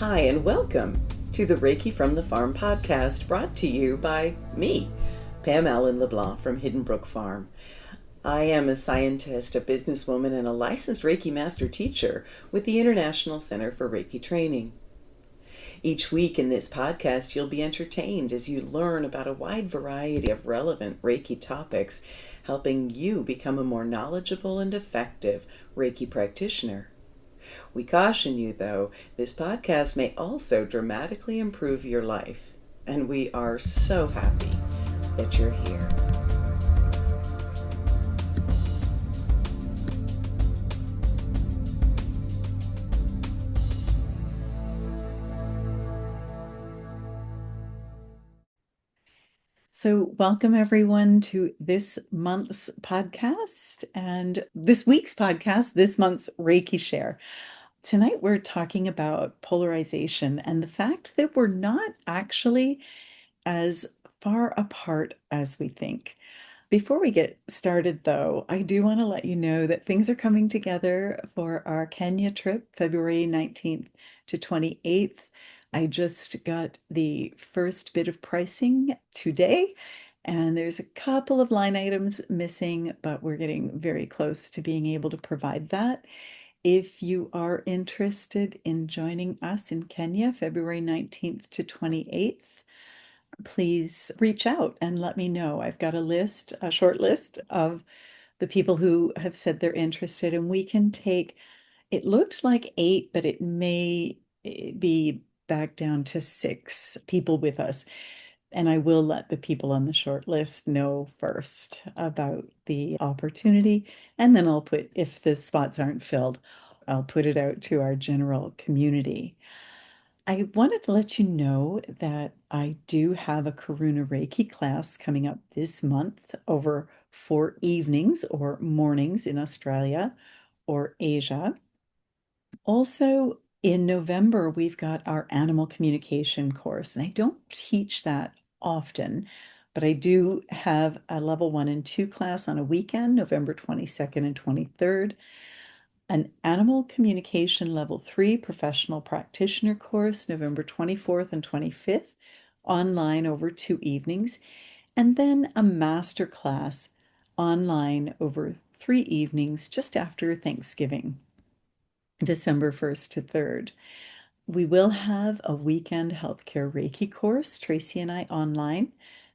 Hi, and welcome to the Reiki from the Farm podcast, brought to you by me, Pam Allen-LeBlanc from Hidden Brook Farm. I am a scientist, a businesswoman, and a licensed Reiki master teacher with the International Center for Reiki Training. Each week in this podcast, you'll be entertained as you learn about a wide variety of relevant Reiki topics, helping you become a more knowledgeable and effective Reiki practitioner. We caution you, though, this podcast may also dramatically improve your life, and we are so happy that you're here. So, welcome everyone to this month's podcast and this week's podcast, this month's Reiki Share. Tonight, we're talking about polarization and the fact that we're not actually as far apart as we think. Before we get started, though, I do want to let you know that things are coming together for our Kenya trip, February 19th to 28th. I just got the first bit of pricing today, and there's a couple of line items missing, but we're getting very close to being able to provide that. If you are interested in joining us in Kenya, February 19th to 28th, please reach out and let me know. I've got a short list of the people who have said they're interested, and we can take, it looked like 8, but it may be back down to 6 people with us. And I will let the people on the short list know first about the opportunity. And then I'll put, if the spots aren't filled, I'll put it out to our general community. I wanted to let you know that I do have a Karuna Reiki class coming up this month over 4 evenings or mornings in Australia or Asia. Also, in November, we've got our animal communication course, and I don't teach that often, but I do have a level 1 and 2 class on a weekend, November 22nd and 23rd, an animal communication level 3 professional practitioner course, November 24th and 25th, online over 2 evenings, and then a master class online over 3 evenings just after Thanksgiving, December 1st to 3rd. We will have a weekend healthcare Reiki course, Tracy and I, online,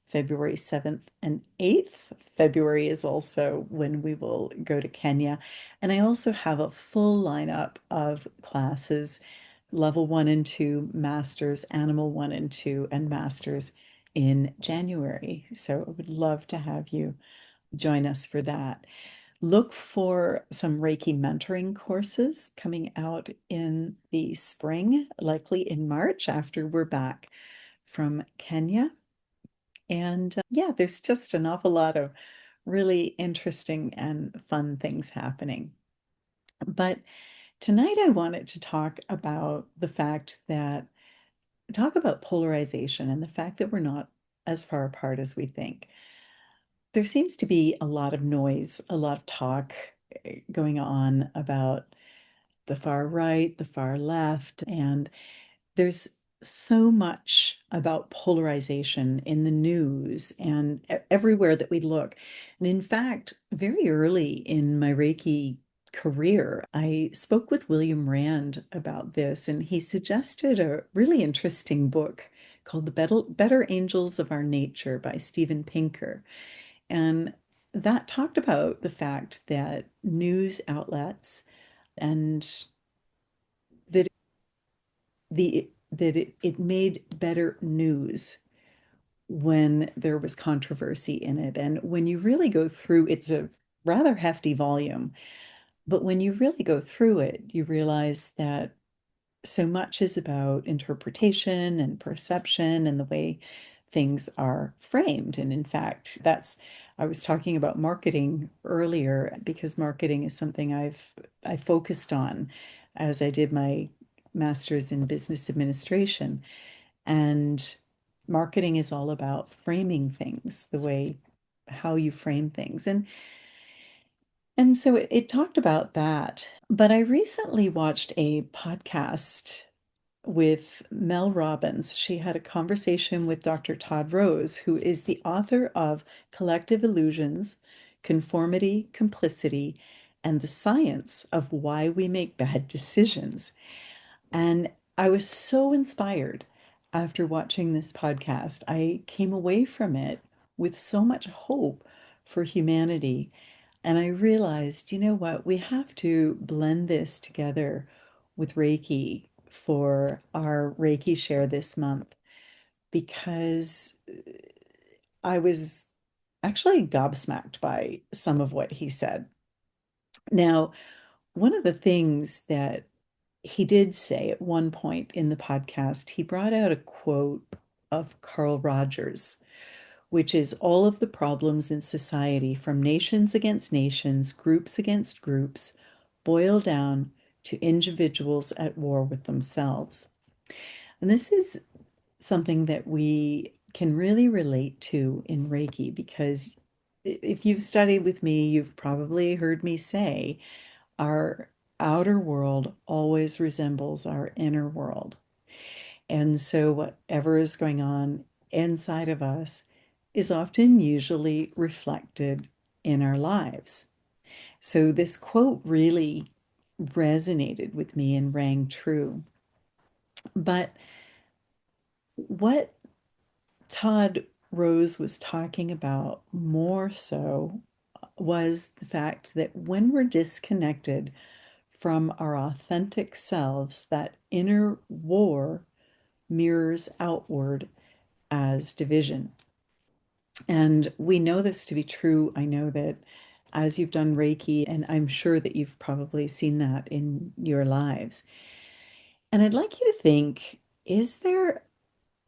February 7th and 8th. February is also when we will go to Kenya. And I also have a full lineup of classes, level 1 and 2, masters, animal 1 and 2, and masters in January. So I would love to have you join us for that. Look for some Reiki mentoring courses coming out in the spring, likely in March after we're back from Kenya. And yeah, there's just an awful lot of really interesting and fun things happening. But tonight I wanted to talk about talk about polarization and the fact that we're not as far apart as we think. There seems to be a lot of noise, a lot of talk going on about the far right, the far left, and there's so much about polarization in the news and everywhere that we look. And in fact, very early in my Reiki career, I spoke with William Rand about this, and he suggested a really interesting book called The Better Angels of Our Nature by Steven Pinker. And that talked about the fact that news outlets and that it made better news when there was controversy in it. And when you really go through, it's a rather hefty volume, but when you really go through it, you realize that so much is about interpretation and perception and the way things are framed. And in fact, I was talking about marketing earlier because marketing is something I focused on as I did my master's in business administration. And marketing is all about framing things, the way how you frame things. And so it talked about that. But I recently watched a podcast with Mel Robbins. She had a conversation with Dr. Todd Rose, who is the author of Collective Illusions, Conformity, Complicity, and the Science of Why We Make Bad Decisions. And I was so inspired after watching this podcast. I came away from it with so much hope for humanity. And I realized, you know what, we have to blend this together with Reiki for our Reiki share this month because I was actually gobsmacked by some of what he said. Now, one of the things that he did say at one point in the podcast, he brought out a quote of Carl Rogers, which is all of the problems in society, from nations against nations, groups against groups, boil down to individuals at war with themselves. And this is something that we can really relate to in Reiki because if you've studied with me, you've probably heard me say our outer world always resembles our inner world. And so whatever is going on inside of us is often usually reflected in our lives. So this quote really resonated with me and rang true. But what Todd Rose was talking about more so was the fact that when we're disconnected from our authentic selves, that inner war mirrors outward as division. And we know this to be true. I know that as you've done Reiki, and I'm sure that you've probably seen that in your lives. And I'd like you to think, is there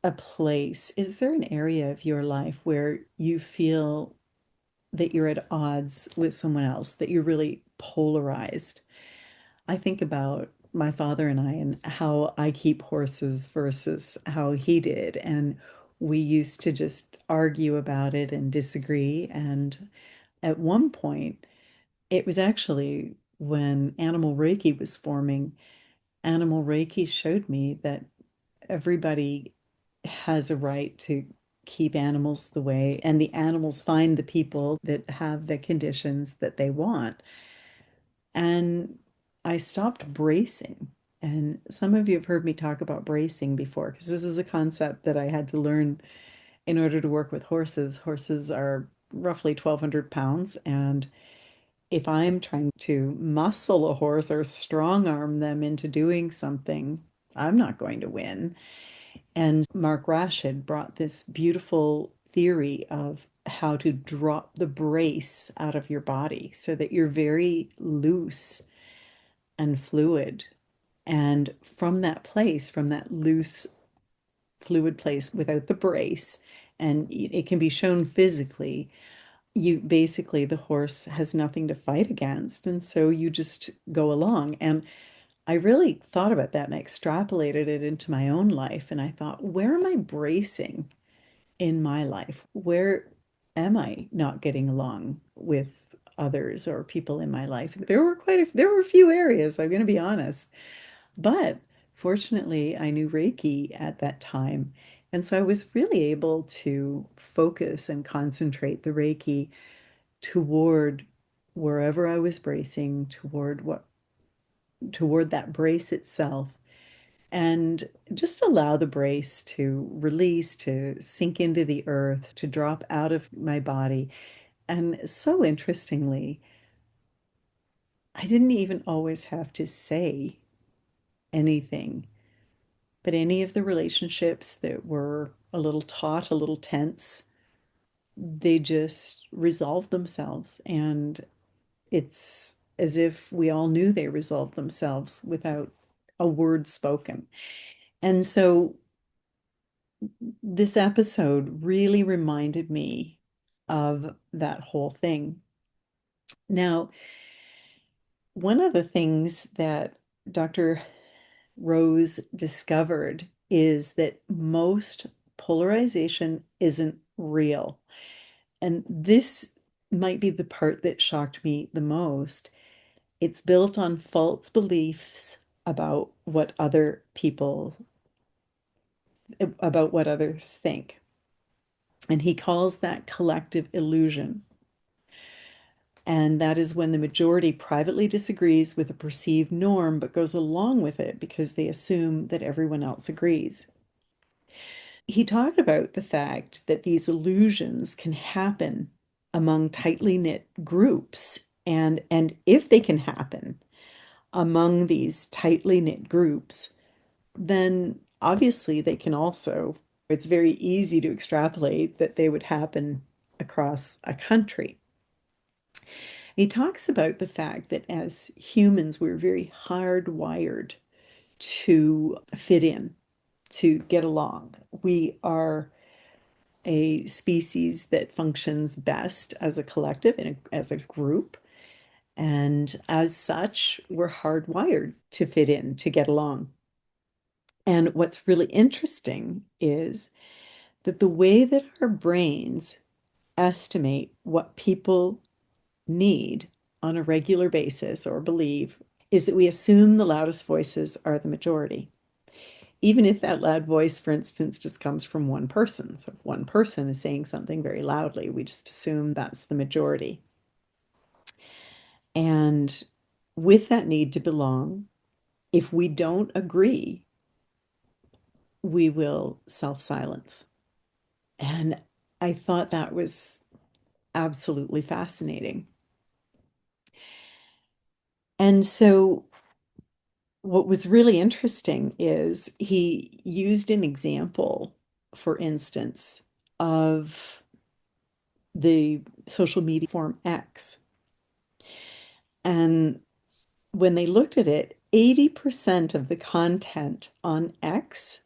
a place, is there an area of your life where you feel that you're at odds with someone else, that you're really polarized? I think about my father and I and how I keep horses versus how he did. And we used to just argue about it and disagree. And at one point, it was actually when Animal Reiki was forming, Animal Reiki showed me that everybody has a right to keep animals the way, and the animals find the people that have the conditions that they want. And I stopped bracing. And some of you have heard me talk about bracing before, because this is a concept that I had to learn in order to work with horses. Horses are roughly 1,200 pounds. And if I'm trying to muscle a horse or strong arm them into doing something, I'm not going to win. And Mark Rashid brought this beautiful theory of how to drop the brace out of your body so that you're very loose and fluid. And from that place, from that loose, fluid place without the brace, and it can be shown physically, you basically, the horse has nothing to fight against. And so you just go along. And I really thought about that and I extrapolated it into my own life. And I thought, where am I bracing in my life? Where am I not getting along with others or people in my life? There were a few areas, I'm going to be honest. But fortunately, I knew Reiki at that time. And so I was really able to focus and concentrate the Reiki toward wherever I was bracing, toward that brace itself, and just allow the brace to release, to sink into the earth, to drop out of my body. And so interestingly, I didn't even always have to say anything, but any of the relationships that were a little taut, a little tense, they just resolved themselves. And it's as if we all knew they resolved themselves without a word spoken. And so this episode really reminded me of that whole thing. Now, one of the things that Dr. Rose discovered is that most polarization isn't real. And this might be the part that shocked me the most. It's built on false beliefs about what other people about what others think. And he calls that collective illusion. And that is when the majority privately disagrees with a perceived norm but goes along with it because they assume that everyone else agrees. He talked about the fact that these illusions can happen among tightly knit groups. And if they can happen among these tightly knit groups, then obviously they can also, it's very easy to extrapolate that they would happen across a country. He talks about the fact that as humans, we're very hardwired to fit in, to get along. We are a species that functions best as a collective and as a group. And as such, we're hardwired to fit in, to get along. And what's really interesting is that the way that our brains estimate what people need on a regular basis or believe is that we assume the loudest voices are the majority. Even if that loud voice, for instance, just comes from one person. So if one person is saying something very loudly, we just assume that's the majority. And with that need to belong, if we don't agree, we will self-silence. And I thought that was absolutely fascinating. And so what was really interesting is he used an example, for instance, of the social media form X. And when they looked at it, 80% of the content on X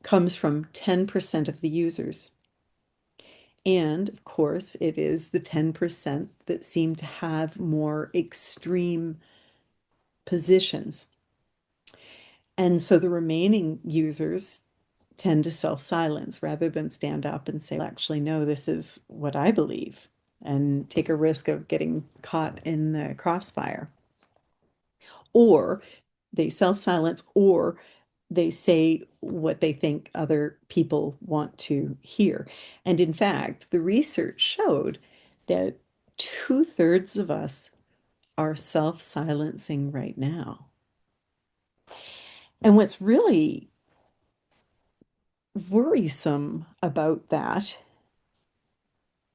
comes from 10% of the users. And of course, it is the 10% that seem to have more extreme positions. And so the remaining users tend to self-silence rather than stand up and say, actually, no, this is what I believe, and take a risk of getting caught in the crossfire. Or they self-silence, or they say what they think other people want to hear. And in fact, the research showed that 2/3 of us are self-silencing right now. And what's really worrisome about that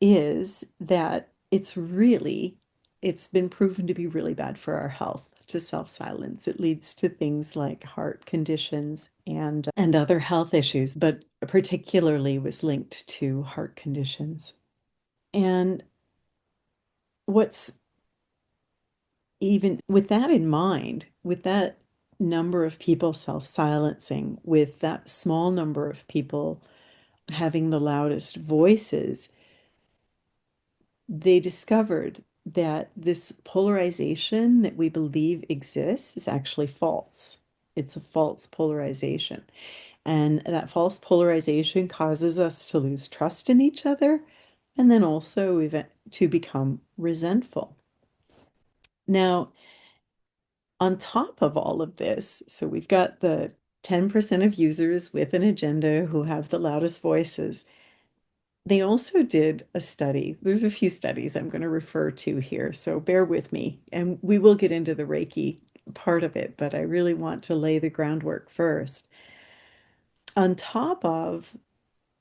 is that it's been proven to be really bad for our health to self-silence. It leads to things like heart conditions and other health issues, but particularly was linked to heart conditions. And what's even with that in mind, with that number of people self-silencing, with that small number of people having the loudest voices, they discovered that this polarization that we believe exists is actually false. It's a false polarization. And that false polarization causes us to lose trust in each other and then also even to become resentful. Now, on top of all of this, so we've got the 10% of users with an agenda who have the loudest voices. They also did a study. There's a few studies I'm going to refer to here, so bear with me. And we will get into the Reiki part of it, but I really want to lay the groundwork first. On top of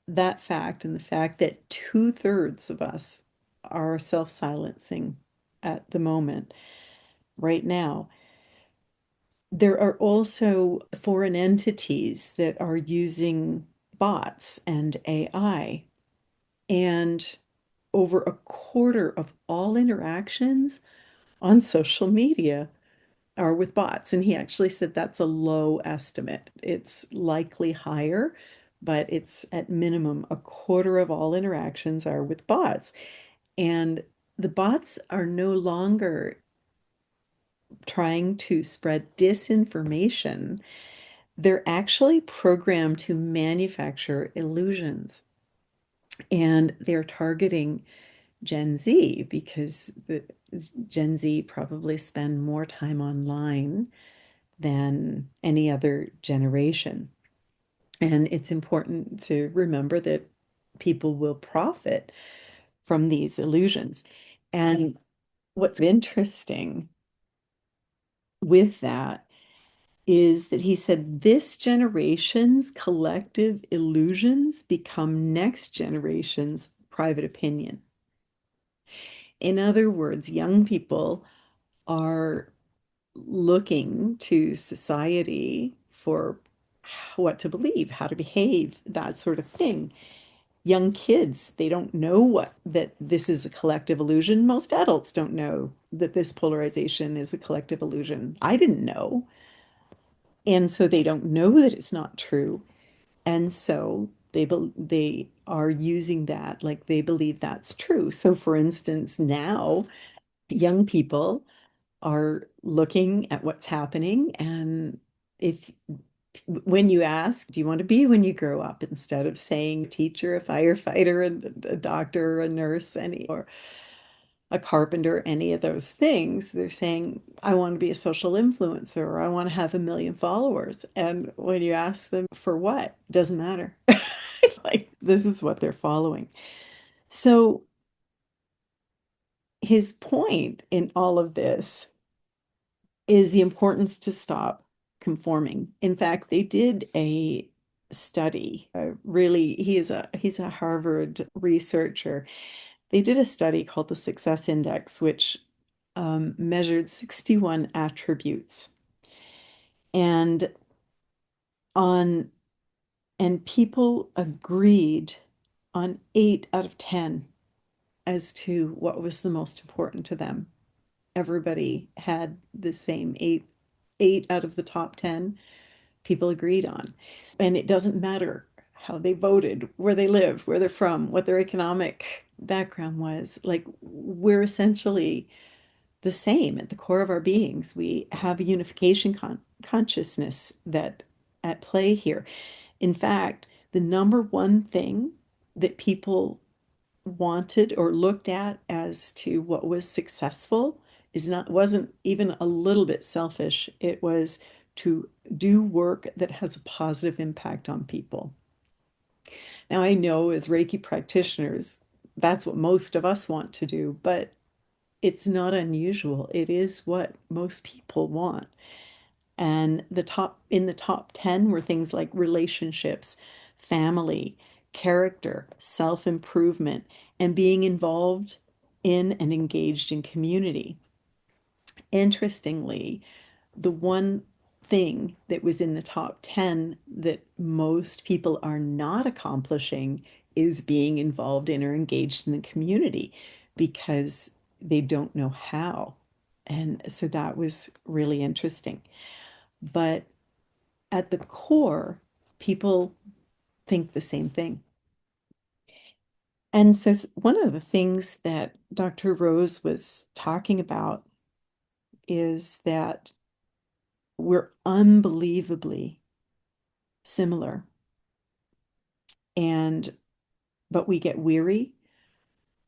that fact and the fact that 2/3 of us are self-silencing at the moment, right now, there are also foreign entities that are using bots and AI. And over a quarter of all interactions on social media are with bots. And he actually said that's a low estimate. It's likely higher, but it's at minimum a quarter of all interactions are with bots. And the bots are no longer trying to spread disinformation. They're actually programmed to manufacture illusions. And they're targeting Gen Z because the Gen Z probably spend more time online than any other generation. And it's important to remember that people will profit from these illusions. And what's interesting with that is that he said this generation's collective illusions become next generation's private opinion. In other words, young people are looking to society for what to believe, how to behave, that sort of thing. Young kids, they don't know what that this is a collective illusion. Most adults don't know that this polarization is a collective illusion. I didn't know. And so they don't know that it's not true. And so they are using that like they believe that's true. So for instance, now young people are looking at what's happening, and if when you ask, do you want to be when you grow up, instead of saying teacher, a firefighter, a doctor, a nurse, any or a carpenter, any of those things, they're saying, I want to be a social influencer, or I want to have 1 million followers. And when you ask them for what, doesn't matter. Like this is what they're following. So his point in all of this is the importance to stop conforming. In fact, they did a study. Really, he's a Harvard researcher. They did a study called the Success Index, which measured 61 attributes, and on and people agreed on 8 out of 10 as to what was the most important to them. Everybody had the same eight out of the top 10 people agreed on. And it doesn't matter how they voted, where they lived, where they're from, what their economic background was. Like, we're essentially the same at the core of our beings. We have a unification consciousness that at play here. In fact, the number one thing that people wanted or looked at as to what was successful is not wasn't even a little bit selfish. It was to do work that has a positive impact on people. Now, I know as Reiki practitioners, that's what most of us want to do, but it's not unusual. It is what most people want. And the top 10 were things like relationships, family, character, self-improvement, and being involved in and engaged in community. Interestingly, the one thing that was in the top 10 that most people are not accomplishing is being involved in or engaged in the community because they don't know how. And so that was really interesting. But at the core, people think the same thing. And so one of the things that Dr. Rose was talking about is that we're unbelievably similar, and but we get weary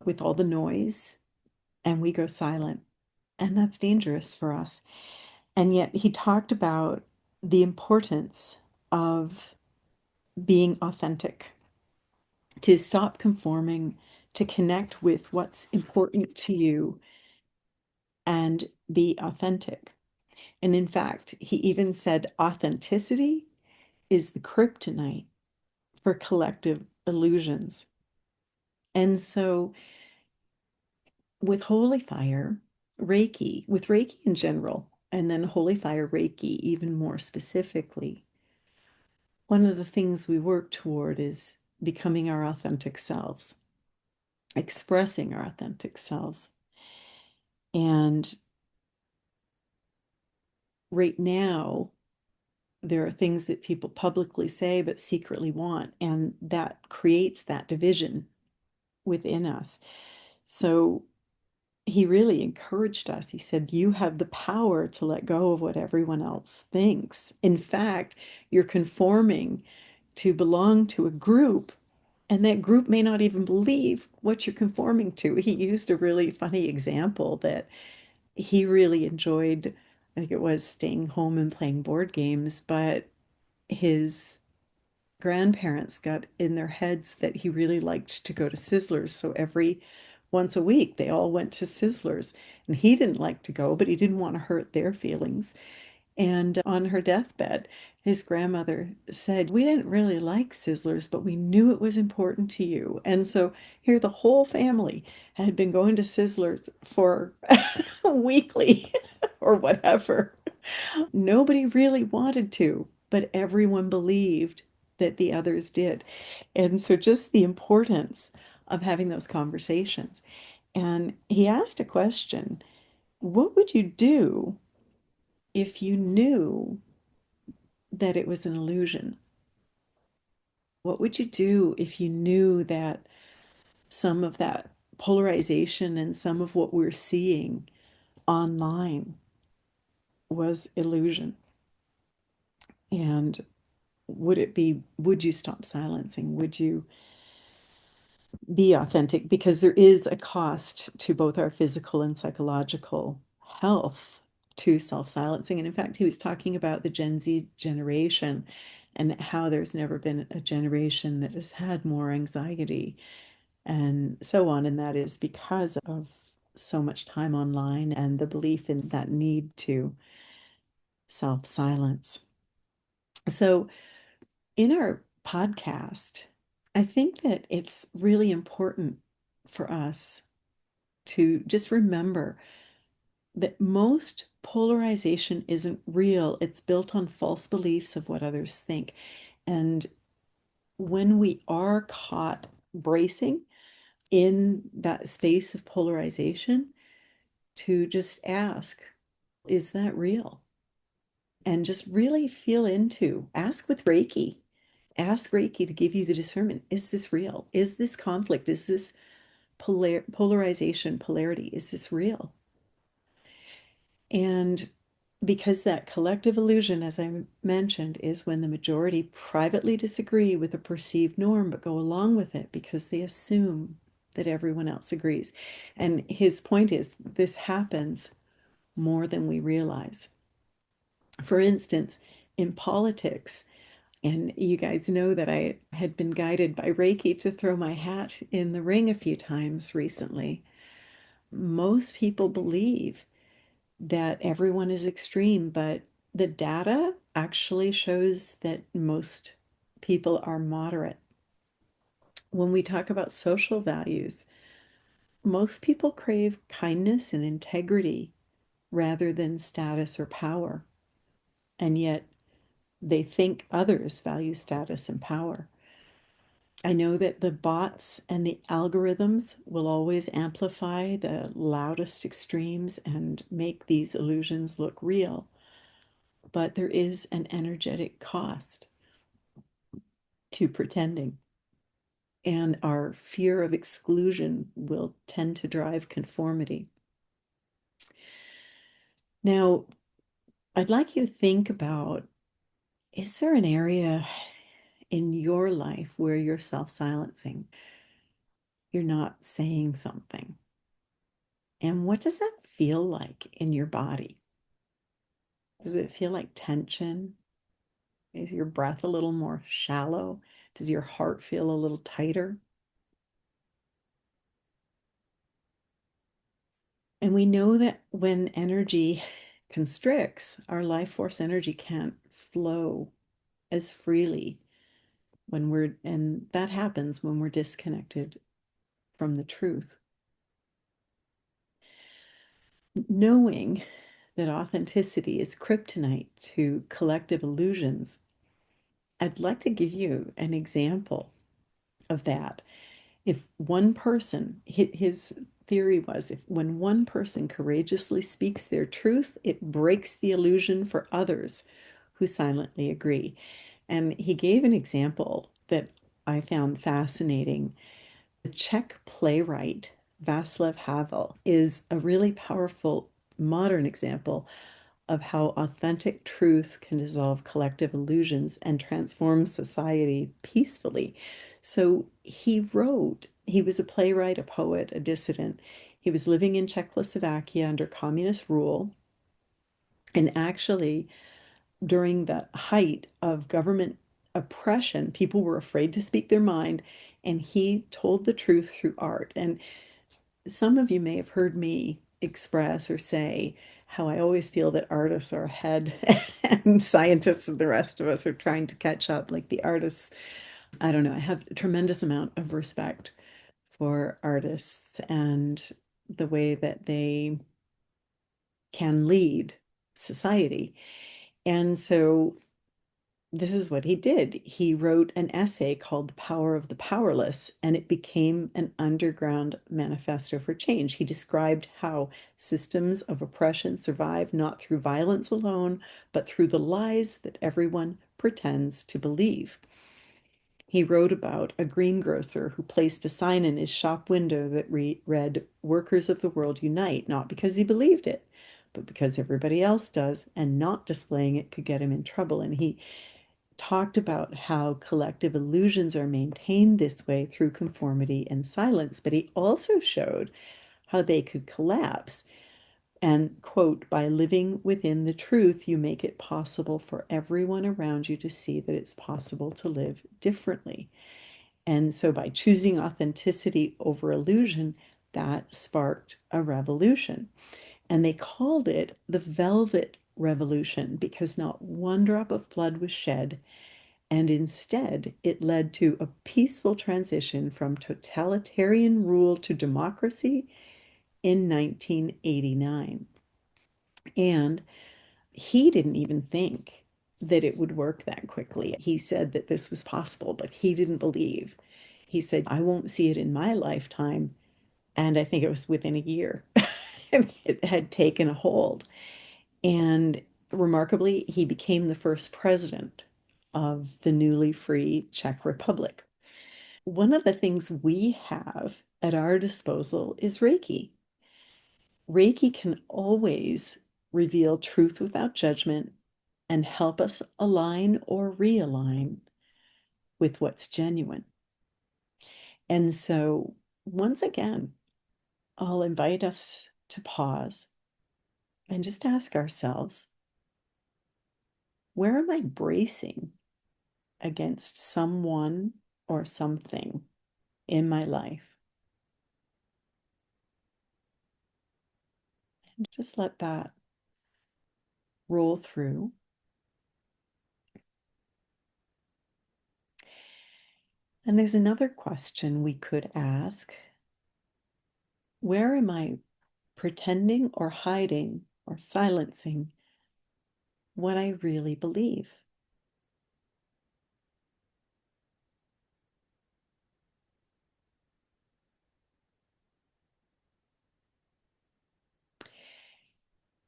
with all the noise and we go silent, and that's dangerous for us. And yet he talked about the importance of being authentic, to stop conforming, to connect with what's important to you and be authentic. And in fact, he even said authenticity is the kryptonite for collective illusions. And so with holy fire, Reiki, with Reiki in general, and then holy fire Reiki even more specifically, one of the things we work toward is becoming our authentic selves, expressing our authentic selves. And right now, there are things that people publicly say but secretly want, and that creates that division within us. So he really encouraged us. He said, you have the power to let go of what everyone else thinks. In fact, you're conforming to belong to a group, and that group may not even believe what you're conforming to. He used a really funny example that he really enjoyed. I think it was staying home and playing board games, but his grandparents got in their heads that he really liked to go to Sizzlers. So every once a week, they all went to Sizzlers. And he didn't like to go, but he didn't want to hurt their feelings. And on her deathbed, his grandmother said, "We didn't really like Sizzlers, but we knew it was important to you." And so here the whole family had been going to Sizzlers for weekly or whatever. Nobody really wanted to, but everyone believed that the others did. And so just the importance of having those conversations. And he asked a question, what would you do if you knew that it was an illusion? What would you do if you knew that some of that polarization and some of what we're seeing online was illusion? And would you stop silencing? Would you be authentic? Because there is a cost to both our physical and psychological health to self-silencing. And in fact, he was talking about the Gen Z generation and how there's never been a generation that has had more anxiety and so on. And that is because of so much time online and the belief in that need to self-silence. So in our podcast, I think that it's really important for us to just remember that most polarization isn't real. It's built on false beliefs of what others think. And when we are caught bracing in that space of polarization, to just ask, is that real? And just really feel into, ask with Reiki. Ask Reiki to give you the discernment. Is this real? Is this conflict? Is this polarization, polarity? Is this real? And because that collective illusion, as I mentioned, is when the majority privately disagree with a perceived norm but go along with it because they assume that everyone else agrees. And his point is this happens more than we realize. For instance, in politics, and you guys know that I had been guided by Reiki to throw my hat in the ring a few times recently. Most people believe that everyone is extreme, but the data actually shows that most people are moderate. When we talk about social values, most people crave kindness and integrity rather than status or power. And yet they think others value status and power. I know that the bots and the algorithms will always amplify the loudest extremes and make these illusions look real. But there is an energetic cost to pretending. And our fear of exclusion will tend to drive conformity. Now, I'd like you to think about, is there an area in your life where you're self-silencing? You're not saying something. And what does that feel like in your body? Does it feel like tension? Is your breath a little more shallow? Does your heart feel a little tighter? And we know that when energy constricts, our life force energy can't flow as freely and that happens when we're disconnected from the truth. Knowing that authenticity is kryptonite to collective illusions, I'd like to give you an example of that. If one person, his theory was, if when one person courageously speaks their truth, it breaks the illusion for others who silently agree. And he gave an example that I found fascinating. The Czech playwright Václav Havel is a really powerful modern example of how authentic truth can dissolve collective illusions and transform society peacefully. So he was a playwright, a poet, a dissident. He was living in Czechoslovakia under communist rule. And actually, during the height of government oppression. People were afraid to speak their mind, and he told the truth through art. And some of you may have heard me express or say how I always feel that artists are ahead and scientists and the rest of us are trying to catch up. Like the artists, I don't know, I have a tremendous amount of respect for artists and the way that they can lead society. And so this is what he did. He wrote an essay called The Power of the Powerless, and it became an underground manifesto for change. He described how systems of oppression survive not through violence alone, but through the lies that everyone pretends to believe. He wrote about a greengrocer who placed a sign in his shop window that read, "Workers of the world unite," not because he believed it, but because everybody else does, and not displaying it could get him in trouble. And he talked about how collective illusions are maintained this way through conformity and silence, but he also showed how they could collapse. And, quote, "By living within the truth, you make it possible for everyone around you to see that it's possible to live differently." And so by choosing authenticity over illusion, that sparked a revolution. And they called it the Velvet Revolution because not one drop of blood was shed. And instead, it led to a peaceful transition from totalitarian rule to democracy in 1989. And he didn't even think that it would work that quickly. He said that this was possible, but he didn't believe. He said, "I won't see it in my lifetime." And I think it was within a year, it had taken a hold. And remarkably, he became the first president of the newly free Czech Republic. One of the things we have at our disposal is Reiki. Reiki can always reveal truth without judgment and help us align or realign with what's genuine. And so, once again, I'll invite us to pause and just ask ourselves, where am I bracing against someone or something in my life? And just let that roll through. And there's another question we could ask. Where am I pretending or hiding or silencing what I really believe?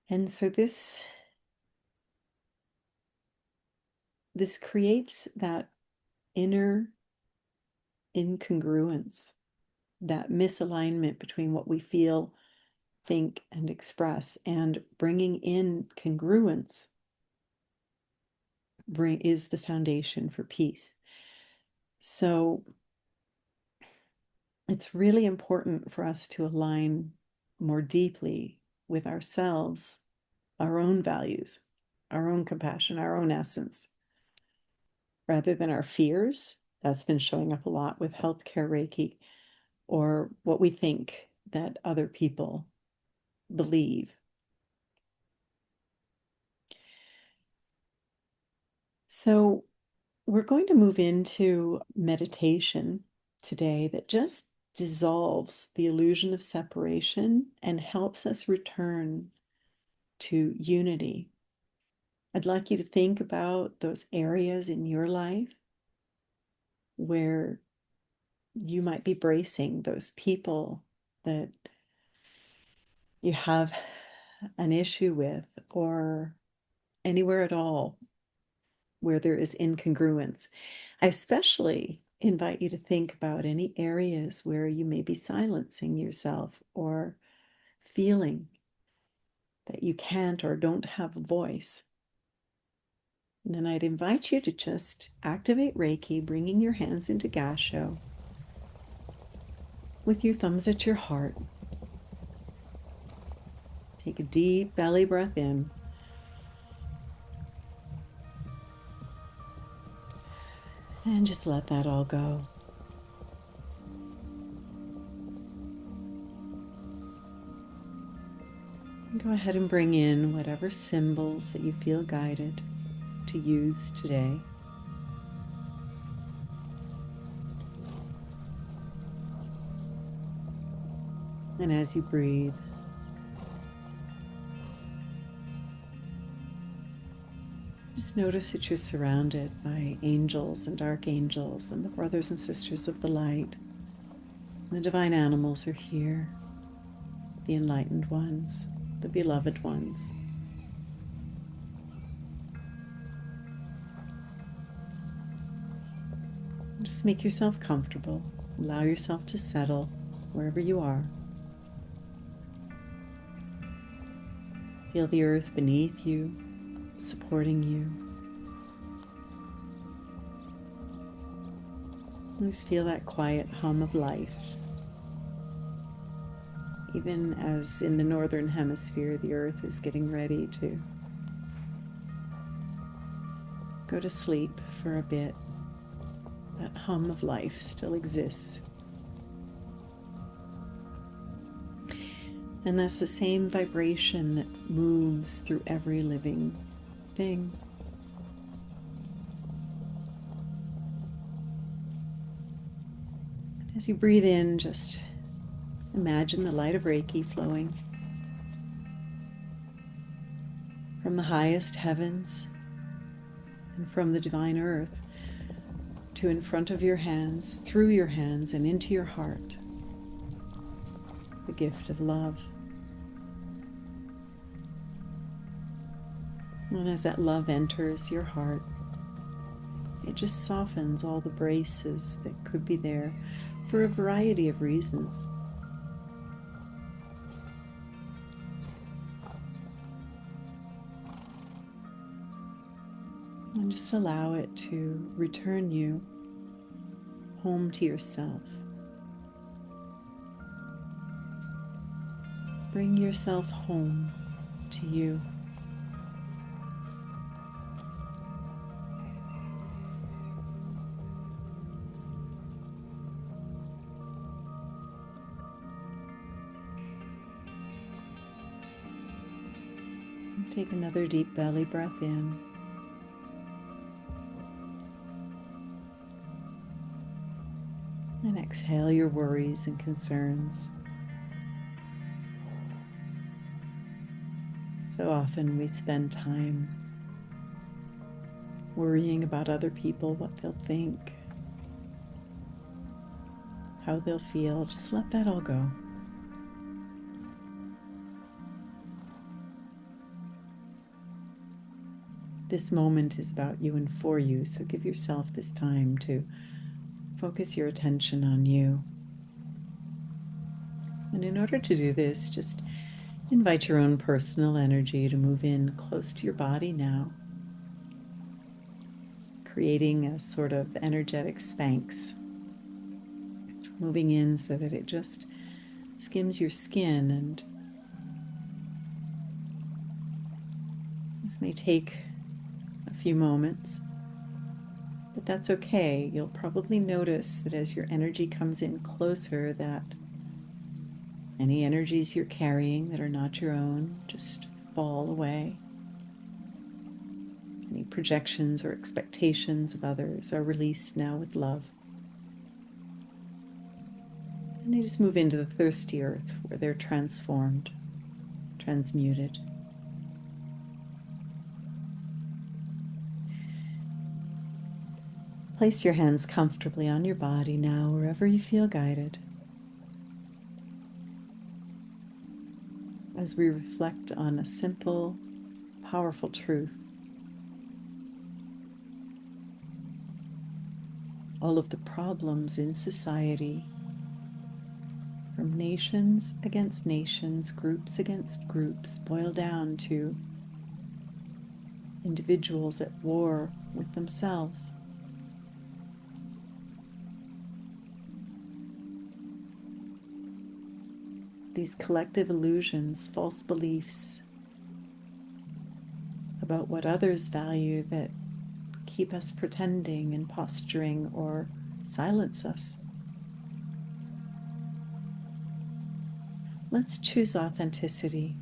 And so this creates that inner incongruence, that misalignment between what we feel, think, and express, and bringing in congruence is the foundation for peace. So it's really important for us to align more deeply with ourselves, our own values, our own compassion, our own essence, rather than our fears. That's been showing up a lot with healthcare Reiki, or what we think that other people believe. So we're going to move into meditation today that just dissolves the illusion of separation and helps us return to unity. I'd like you to think about those areas in your life where you might be bracing those people that you have an issue with, or anywhere at all where there is incongruence. I especially invite you to think about any areas where you may be silencing yourself or feeling that you can't or don't have a voice. And then I'd invite you to just activate Reiki, bringing your hands into Gasho with your thumbs at your heart. Take a deep belly breath in. And just let that all go. Go ahead and bring in whatever symbols that you feel guided to use today. And as you breathe, just notice that you're surrounded by angels and archangels and the brothers and sisters of the light. The divine animals are here, the enlightened ones, the beloved ones. Just make yourself comfortable. Allow yourself to settle wherever you are. Feel the earth beneath you, supporting you. Just feel that quiet hum of life. Even as in the northern hemisphere, the earth is getting ready to go to sleep for a bit, that hum of life still exists. And that's the same vibration that moves through every living thing. As you breathe in, just imagine the light of Reiki flowing from the highest heavens and from the divine earth to in front of your hands, through your hands, and into your heart. The gift of love. And as that love enters your heart, it just softens all the braces that could be there for a variety of reasons. And just allow it to return you home to yourself. Bring yourself home to you. Take another deep belly breath in. And exhale your worries and concerns. So often we spend time worrying about other people, what they'll think, how they'll feel. Just let that all go. This moment is about you and for you, so give yourself this time to focus your attention on you. And in order to do this, just invite your own personal energy to move in close to your body now, creating a sort of energetic Spanx, moving in so that it just skims your skin. And this may take a few moments, but that's okay. You'll probably notice that as your energy comes in closer, that any energies you're carrying that are not your own just fall away. Any projections or expectations of others are released now with love. And they just move into the thirsty earth where they're transformed, transmuted. Place your hands comfortably on your body now, wherever you feel guided. As we reflect on a simple, powerful truth. All of the problems in society, from nations against nations, groups against groups, boil down to individuals at war with themselves. These collective illusions, false beliefs about what others value that keep us pretending and posturing or silence us. Let's choose authenticity.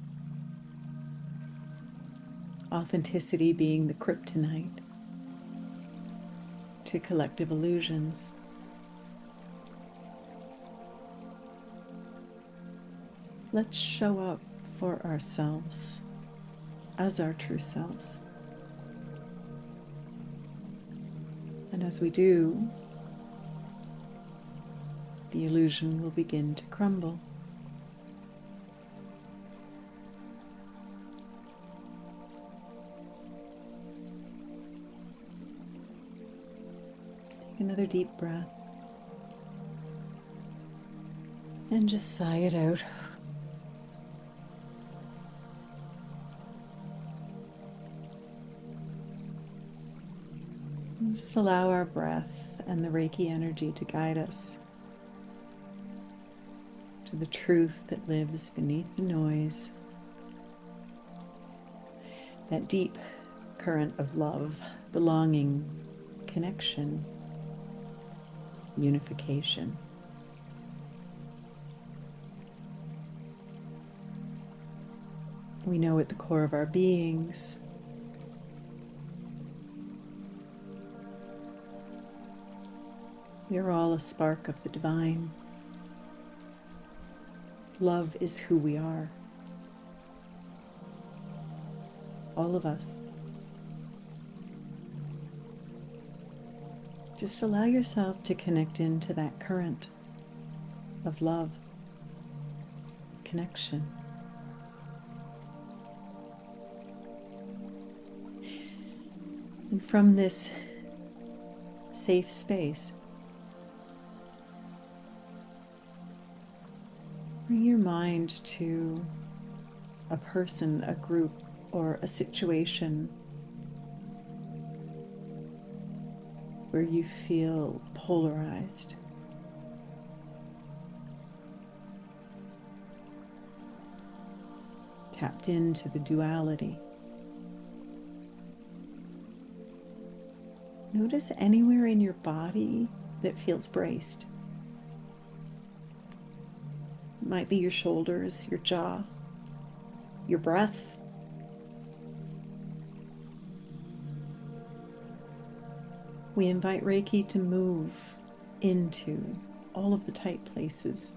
Authenticity being the kryptonite to collective illusions. Let's show up for ourselves as our true selves. And as we do, the illusion will begin to crumble. Take another deep breath and just sigh it out. And just allow our breath and the Reiki energy to guide us to the truth that lives beneath the noise, that deep current of love, belonging, connection, unification. We know at the core of our beings we are all a spark of the divine. Love is who we are. All of us. Just allow yourself to connect into that current of love, connection. And from this safe space, bring your mind to a person, a group, or a situation where you feel polarized. Tapped into the duality. Notice anywhere in your body that feels braced. It might be your shoulders, your jaw, your breath. We invite Reiki to move into all of the tight places,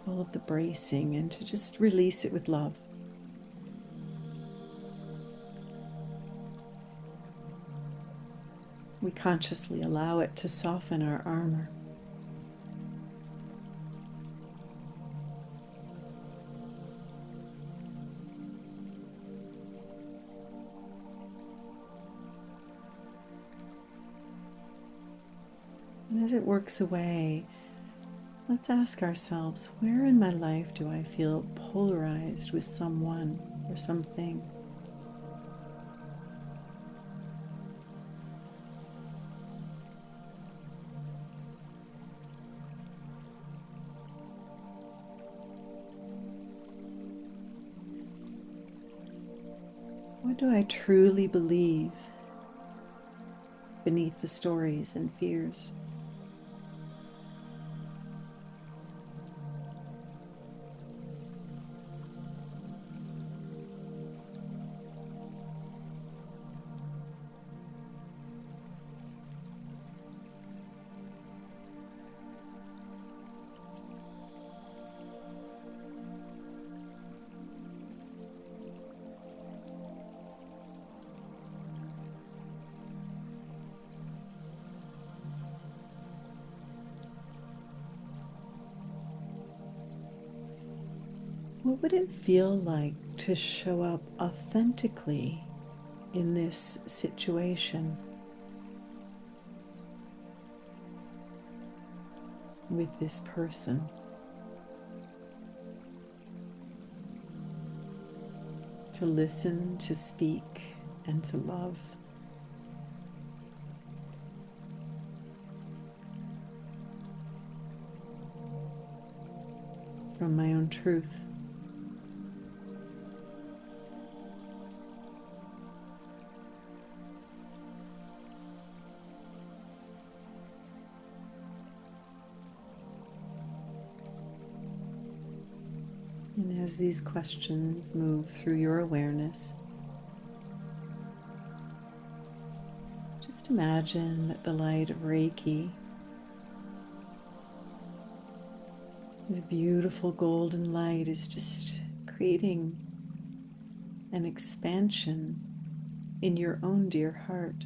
all of the bracing, and to just release it with love. We consciously allow it to soften our armor. And as it works away, let's ask ourselves, where in my life do I feel polarized with someone or something? What do I truly believe beneath the stories and fears? What would it feel like to show up authentically in this situation with this person? To listen, to speak, and to love. From my own truth. And as these questions move through your awareness, just imagine that the light of Reiki, this beautiful golden light, is just creating an expansion in your own dear heart.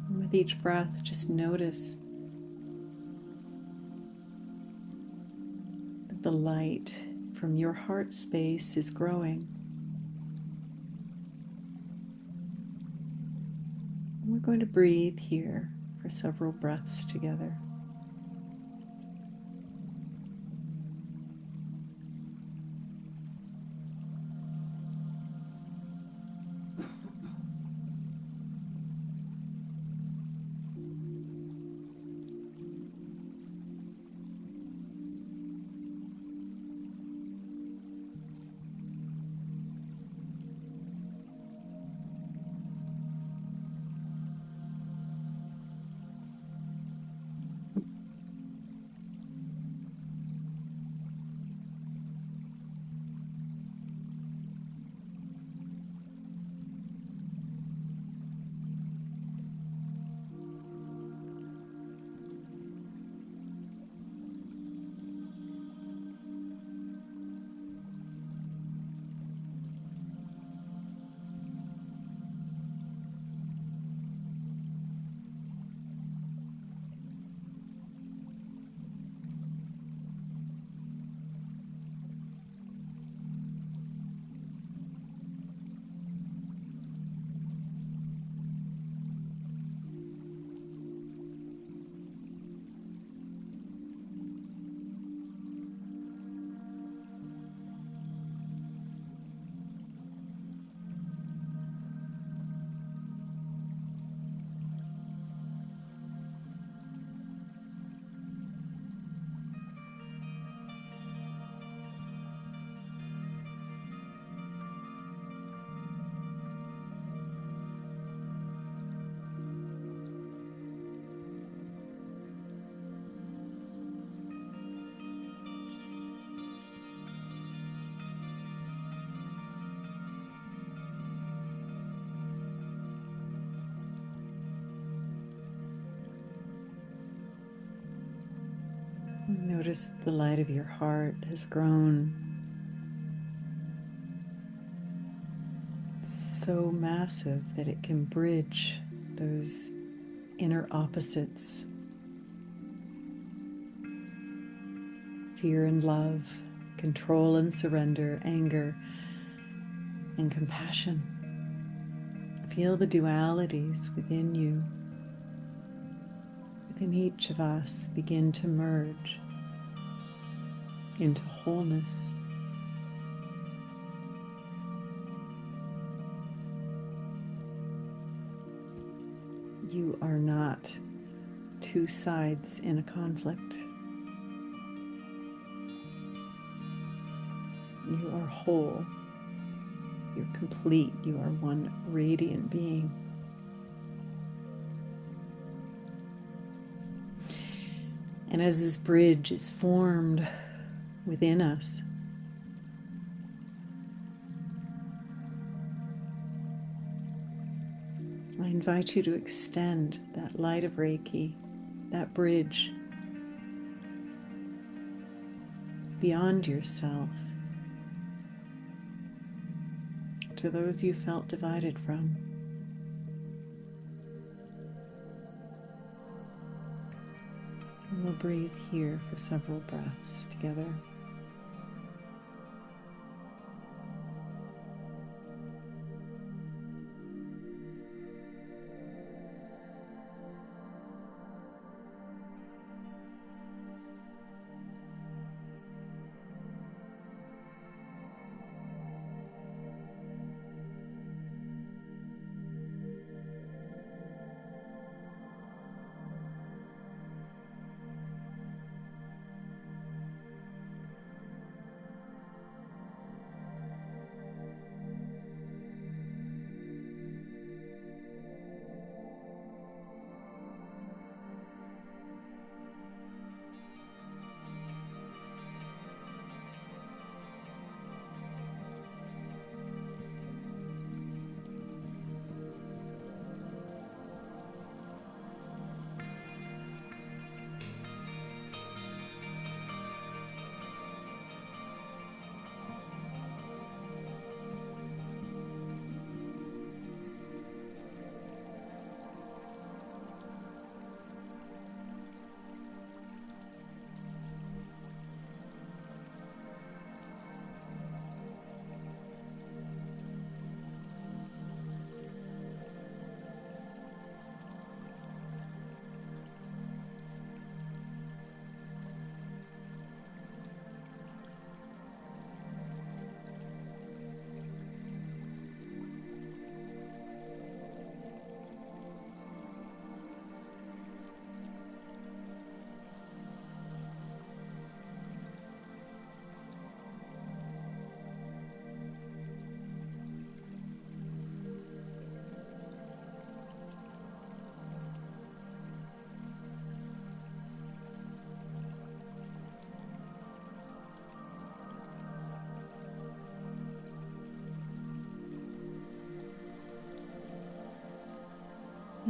And with each breath, just notice that the light from your heart space is growing. And we're going to breathe here for several breaths together. Notice the light of your heart has grown so massive that it can bridge those inner opposites, fear and love, control and surrender, anger and compassion. Feel the dualities within you, within each of us, begin to merge into wholeness. You are not two sides in a conflict. You are whole. You're complete. You are one radiant being. And as this bridge is formed within us, I invite you to extend that light of Reiki, that bridge, beyond yourself to those you felt divided from. And we'll breathe here for several breaths together.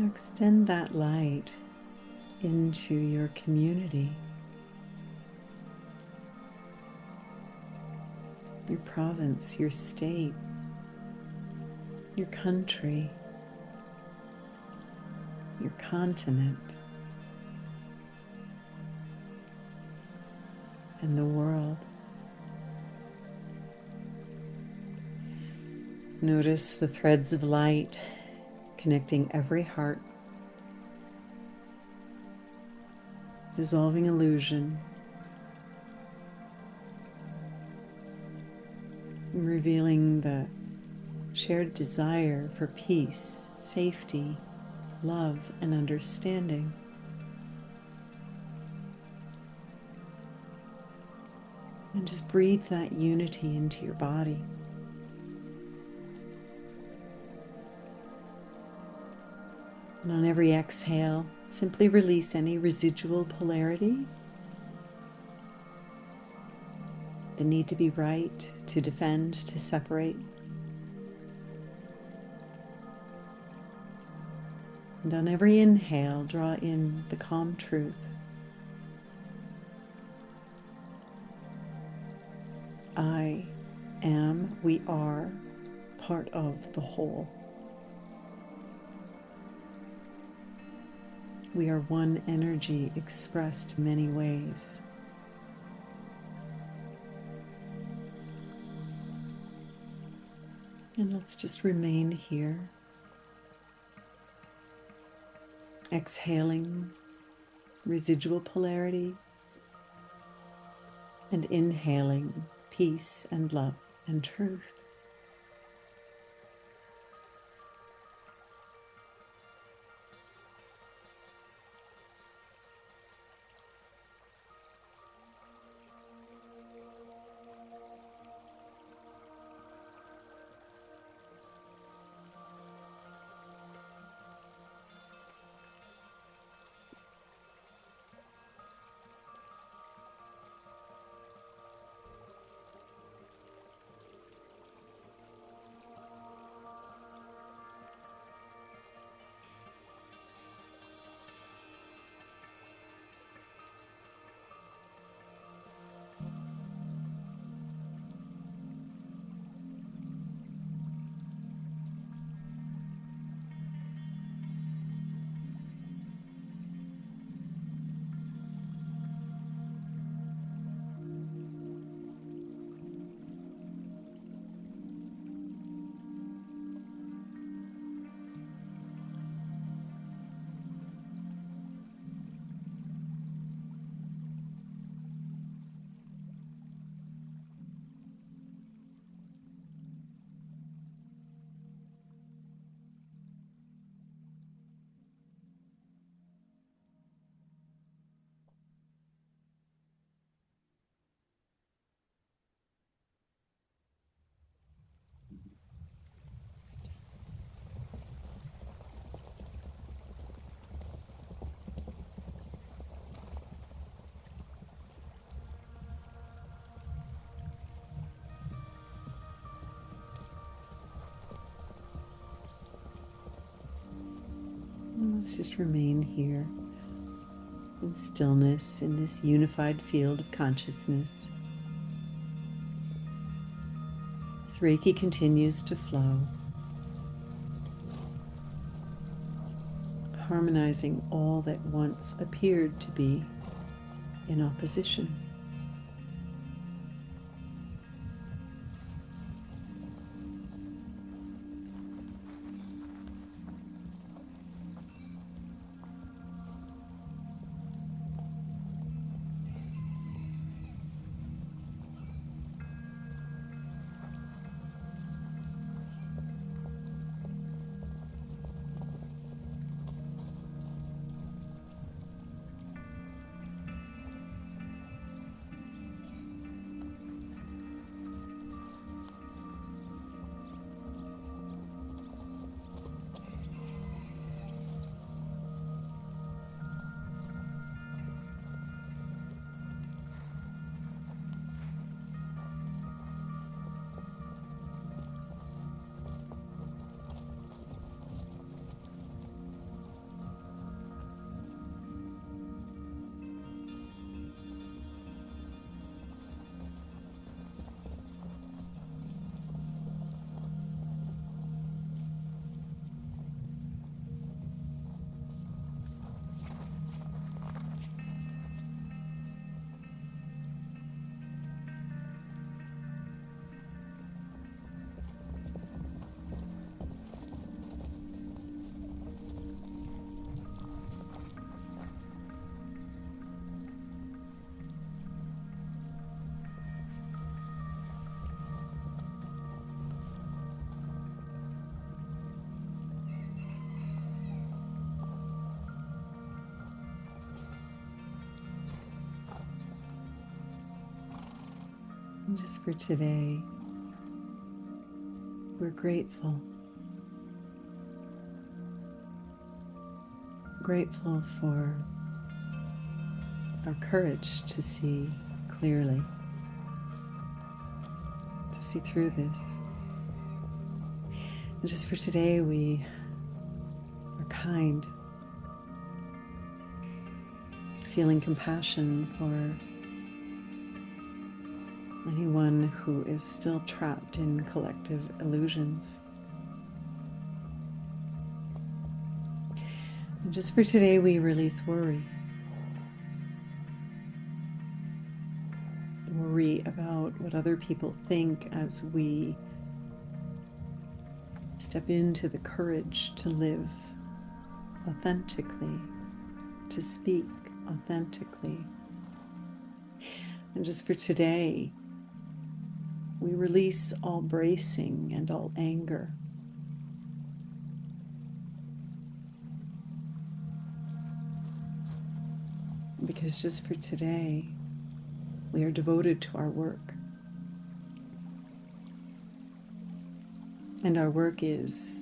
Now extend that light into your community, your province, your state, your country, your continent, and the world. Notice the threads of light connecting every heart, dissolving illusion, and revealing the shared desire for peace, safety, love, and understanding. And just breathe that unity into your body. And on every exhale, simply release any residual polarity, the need to be right, to defend, to separate. And on every inhale, draw in the calm truth. I am, we are part of the whole. We are one energy expressed many ways. And let's just remain here, exhaling residual polarity and inhaling peace and love and truth. And let's just remain here in stillness in this unified field of consciousness. As Reiki continues to flow, harmonizing all that once appeared to be in opposition. And just for today, we're grateful. Grateful for our courage to see clearly, to see through this. And just for today, we are kind, feeling compassion for anyone who is still trapped in collective illusions. And just for today, we release worry. Worry about what other people think as we step into the courage to live authentically, to speak authentically. And just for today, we release all bracing and all anger. Because just for today, we are devoted to our work. And our work is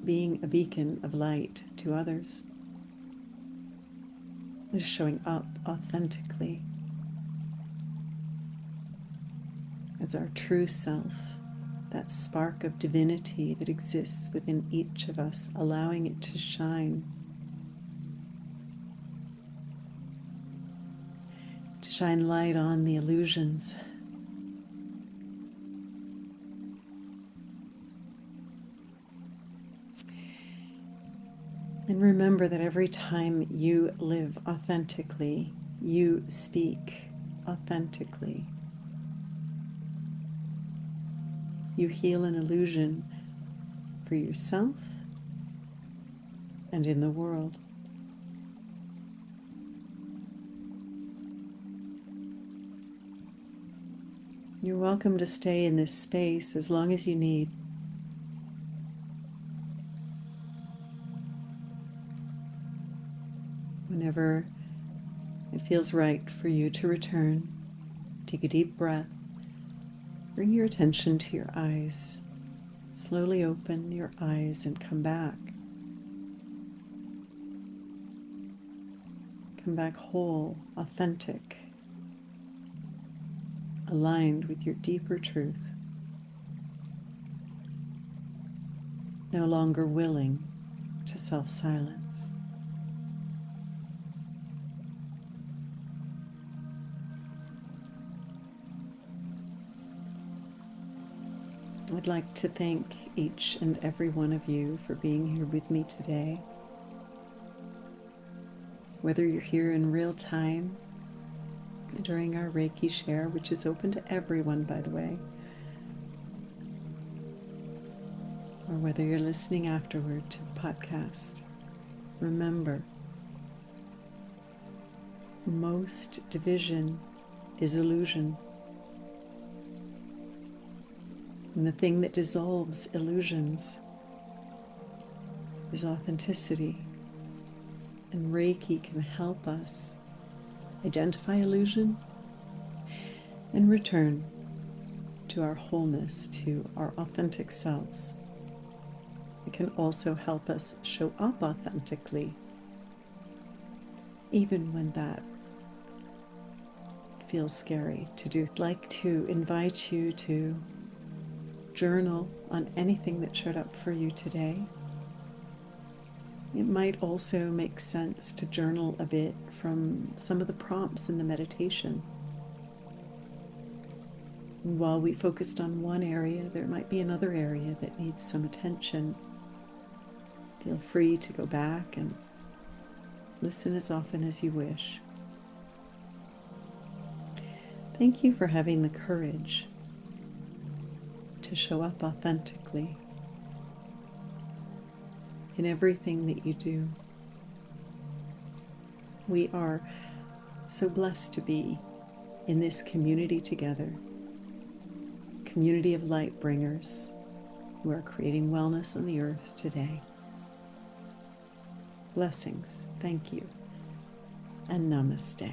being a beacon of light to others. It is showing up authentically as our true self, that spark of divinity that exists within each of us, allowing it to shine. To shine light on the illusions. And remember that every time you live authentically, you speak authentically. You heal an illusion for yourself and in the world. You're welcome to stay in this space as long as you need. Whenever it feels right for you to return, take a deep breath. Bring your attention to your eyes. Slowly open your eyes and come back. Come back whole, authentic, aligned with your deeper truth. No longer willing to self-silence. I'd like to thank each and every one of you for being here with me today. Whether you're here in real time during our Reiki share, which is open to everyone, by the way, or whether you're listening afterward to the podcast, remember, most division is illusion. And the thing that dissolves illusions is authenticity. And Reiki can help us identify illusion and return to our wholeness, to our authentic selves. It can also help us show up authentically, even when that feels scary to do. I'd like to invite you to journal on anything that showed up for you today. It might also make sense to journal a bit from some of the prompts in the meditation. And while we focused on one area, there might be another area that needs some attention. Feel free to go back and listen as often as you wish. Thank you for having the courage to show up authentically in everything that you do. We are so blessed to be in this community together, community of light bringers who are creating wellness on the earth today. Blessings, thank you, and namaste.